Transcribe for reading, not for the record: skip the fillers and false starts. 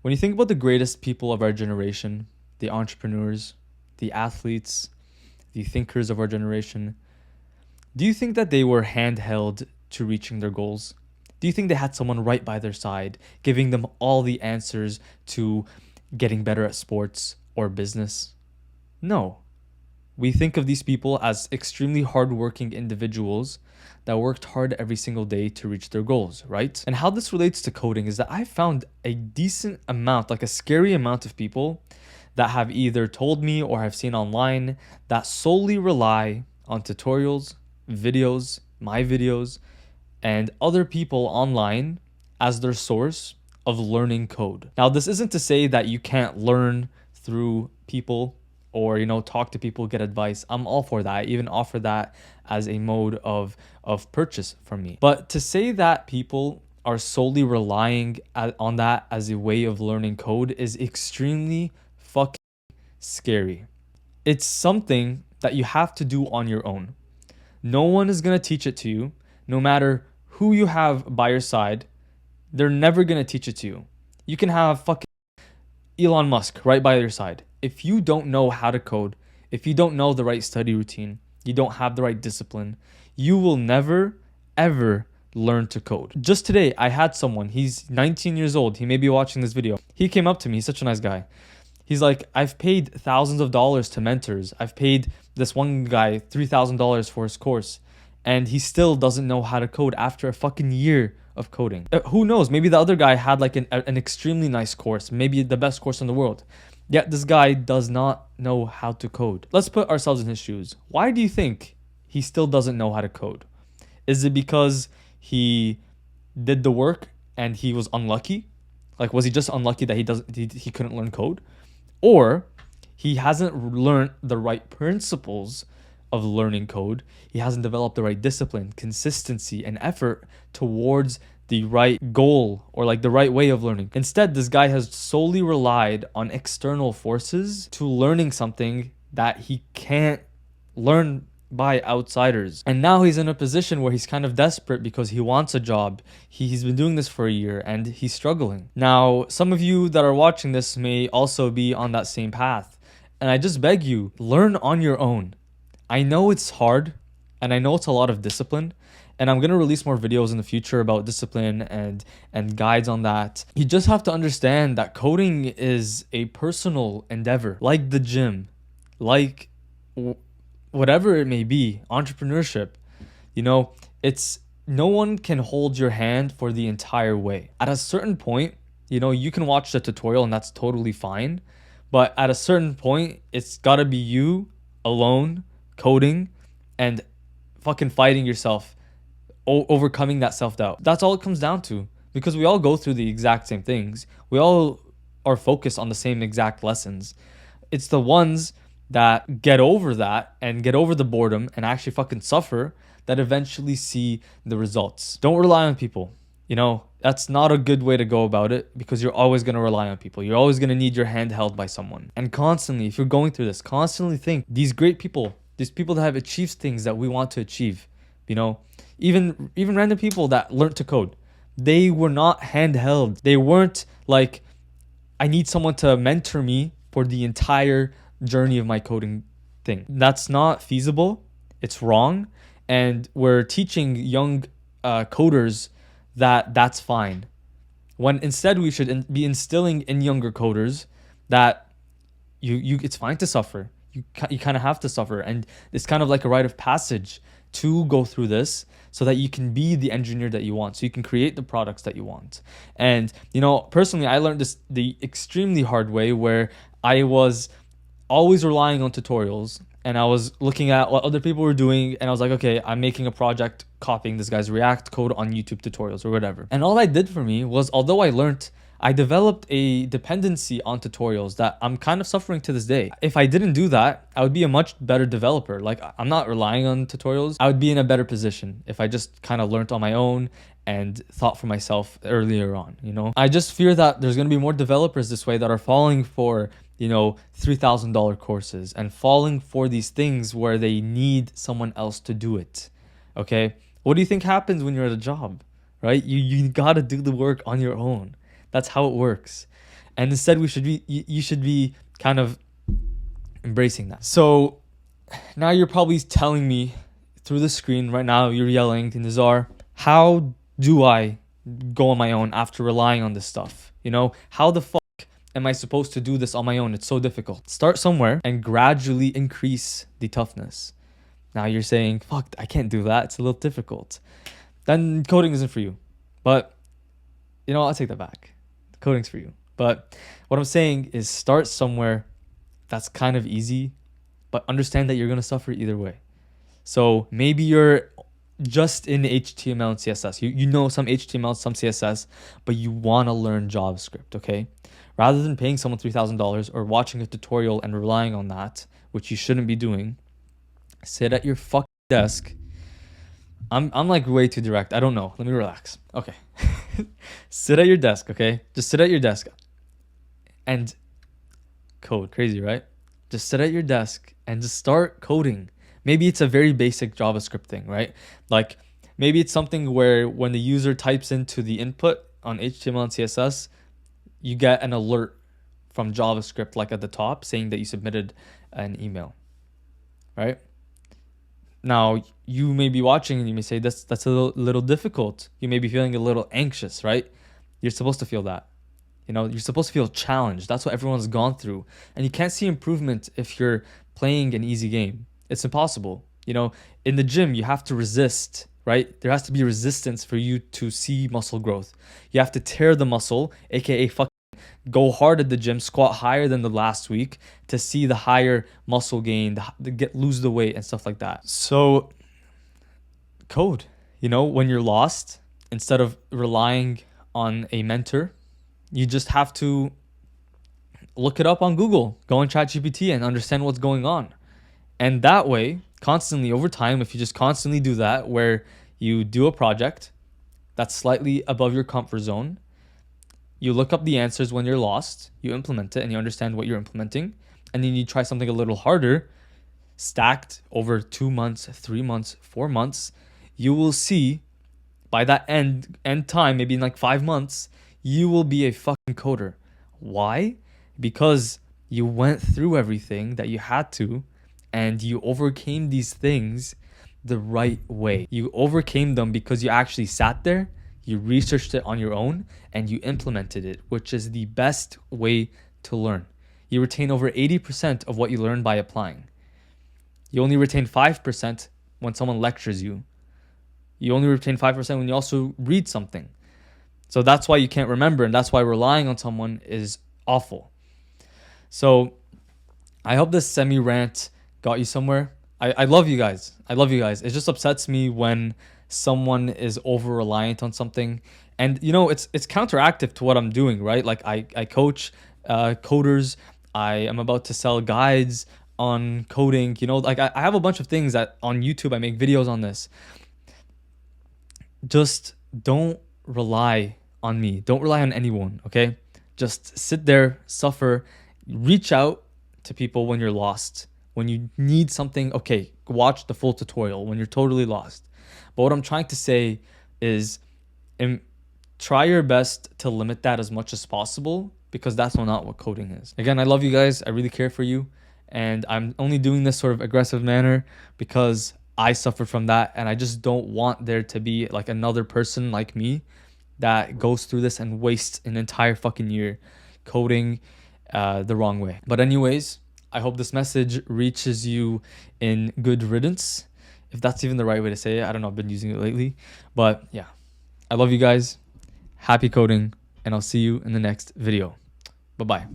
When you think about the greatest people of our generation, the entrepreneurs, the athletes, the thinkers of our generation, do you think that they were handheld to reaching their goals? Do you think they had someone right by their side, giving them all the answers to getting better at sports or business? No. We think of these people as extremely hardworking individuals that worked hard every single day to reach their goals, right? And how this relates to coding is that I found a decent amount, like a scary amount of people that have either told me or have seen online that solely rely on tutorials, videos, my videos, and other people online as their source of learning code. Now, this isn't to say that you can't learn through people or talk to people, get advice. I'm all for that. I even offer that as a mode of purchase from me. But to say that people are solely relying on that as a way of learning code is extremely fucking scary. It's something that you have to do on your own. No one is going to teach it to you. No matter who you have by your side, they're never going to teach it to you. You can have fucking Elon Musk right by your side. If you don't know how to code, if you don't know the right study routine, you don't have the right discipline, you will never, ever learn to code. Just today, I had someone, he's 19 years old. He may be watching this video. He came up to me. He's such a nice guy. He's like, I've paid thousands of dollars to mentors. I've paid this one guy $3,000 for his course, and he still doesn't know how to code after a fucking year of coding. Who knows? Maybe the other guy had like an extremely nice course, maybe the best course in the world. Yet this guy does not know how to code. Let's put ourselves in his shoes. Why do you think he still doesn't know how to code? Is it because he did the work and he was unlucky? Like, was he just unlucky that he couldn't learn code? Or he hasn't learned the right principles of learning code. He hasn't developed the right discipline, consistency, and effort towards the right goal or like the right way of learning. Instead, this guy has solely relied on external forces to learning something that he can't learn by outsiders. And now he's in a position where he's kind of desperate because he wants a job. He's been doing this for a year and he's struggling. Now, some of you that are watching this may also be on that same path. And I just beg you, learn on your own. I know it's hard and I know it's a lot of discipline. And I'm going to release more videos in the future about discipline and guides on that. You just have to understand that coding is a personal endeavor, like the gym, like whatever it may be, entrepreneurship. It's no one can hold your hand for the entire way. At a certain point, you can watch the tutorial and that's totally fine. But at a certain point, it's got to be you alone coding and fucking fighting yourself, overcoming that self-doubt. That's all it comes down to, because we all go through the exact same things. We all are focused on the same exact lessons. It's the ones that get over that and get over the boredom and actually fucking suffer that eventually see the results. Don't rely on people. That's not a good way to go about it, because you're always going to rely on people. You're always going to need your hand held by someone. And constantly, if you're going through this, constantly think, these great people, these people that have achieved things that we want to achieve, even random people that learned to code, they were not handheld. They weren't like, I need someone to mentor me for the entire journey of my coding thing. That's not feasible. It's wrong. And we're teaching young coders that that's fine, when instead we should be instilling in younger coders that you it's fine to suffer. You kind of have to suffer, and it's kind of like a rite of passage to go through this so that you can be the engineer that you want, so you can create the products that you want. And personally, I learned this the extremely hard way, where I was always relying on tutorials and I was looking at what other people were doing, and I was like, okay, I'm making a project copying this guy's React code on YouTube tutorials or whatever. And all that did for me was, although I developed a dependency on tutorials that I'm kind of suffering to this day. If I didn't do that, I would be a much better developer. Like, I'm not relying on tutorials. I would be in a better position if I just kind of learned on my own and thought for myself earlier on, I just fear that there's going to be more developers this way that are falling for $3,000 courses and falling for these things where they need someone else to do it. Okay. What do you think happens when you're at a job, right? You got to do the work on your own. That's how it works. And instead, you should be kind of embracing that. So now you're probably telling me through the screen right now, you're yelling to Nizar, how do I go on my own after relying on this stuff? You know, how the fuck am I supposed to do this on my own? It's so difficult. Start somewhere and gradually increase the toughness. Now you're saying, fuck, I can't do that. It's a little difficult. Then coding isn't for you. But, you know, I'll take that back. Coding's for you. But what I'm saying is start somewhere that's kind of easy, but understand that you're going to suffer either way. So maybe you're just in HTML and CSS. You know some HTML, some CSS, but you want to learn JavaScript, okay? Rather than paying someone $3,000 or watching a tutorial and relying on that, which you shouldn't be doing, sit at your fucking desk. I'm like way too direct. I don't know. Let me relax. Okay. Sit at your desk, okay? Just sit at your desk and code. Crazy, right? Just sit at your desk and just start coding. Maybe it's a very basic JavaScript thing, right? Like maybe it's something where when the user types into the input on HTML and CSS, you get an alert from JavaScript like at the top saying that you submitted an email, right? Now, you may be watching and you may say, that's a little difficult. You may be feeling a little anxious, right? You're supposed to feel that. You know, you're supposed to feel challenged. That's what everyone's gone through. And you can't see improvement if you're playing an easy game. It's impossible. You know, in the gym, you have to resist, right? There has to be resistance for you to see muscle growth. You have to tear the muscle, aka go hard at the gym, squat higher than the last week to see the higher muscle gain, lose the weight and stuff like that. So code, you know, when you're lost, instead of relying on a mentor, you just have to look it up on Google, go on ChatGPT and understand what's going on. And that way, constantly over time, if you just constantly do that, where you do a project that's slightly above your comfort zone, you look up the answers when you're lost, you implement it and you understand what you're implementing, and then you try something a little harder, stacked over 2 months, 3 months, 4 months, you will see by that end time, maybe in like 5 months, you will be a fucking coder. Why? Because you went through everything that you had to and you overcame these things the right way. You overcame them because you actually sat there, you researched it on your own, and you implemented it, which is the best way to learn. You retain over 80% of what you learn by applying. You only retain 5% when someone lectures you. You only retain 5% when you also read something. So that's why you can't remember, and that's why relying on someone is awful. So I hope this semi-rant got you somewhere. I love you guys. I love you guys. It just upsets me when someone is over-reliant on something. And, you know, it's counteractive to what I'm doing, right? Like I coach coders. I am about to sell guides on coding. You know, like I have a bunch of things that on YouTube, I make videos on this. Just don't rely on me. Don't rely on anyone, okay? Just sit there, suffer, reach out to people when you're lost. When you need something, okay, watch the full tutorial when you're totally lost. But what I'm trying to say is try your best to limit that as much as possible, because that's not what coding is. Again, I love you guys. I really care for you. And I'm only doing this sort of aggressive manner because I suffered from that. And I just don't want there to be like another person like me that goes through this and wastes an entire fucking year coding the wrong way. But anyways, I hope this message reaches you in good riddance. If that's even the right way to say it. I don't know. I've been using it lately. But yeah, I love you guys. Happy coding. And I'll see you in the next video. Bye-bye.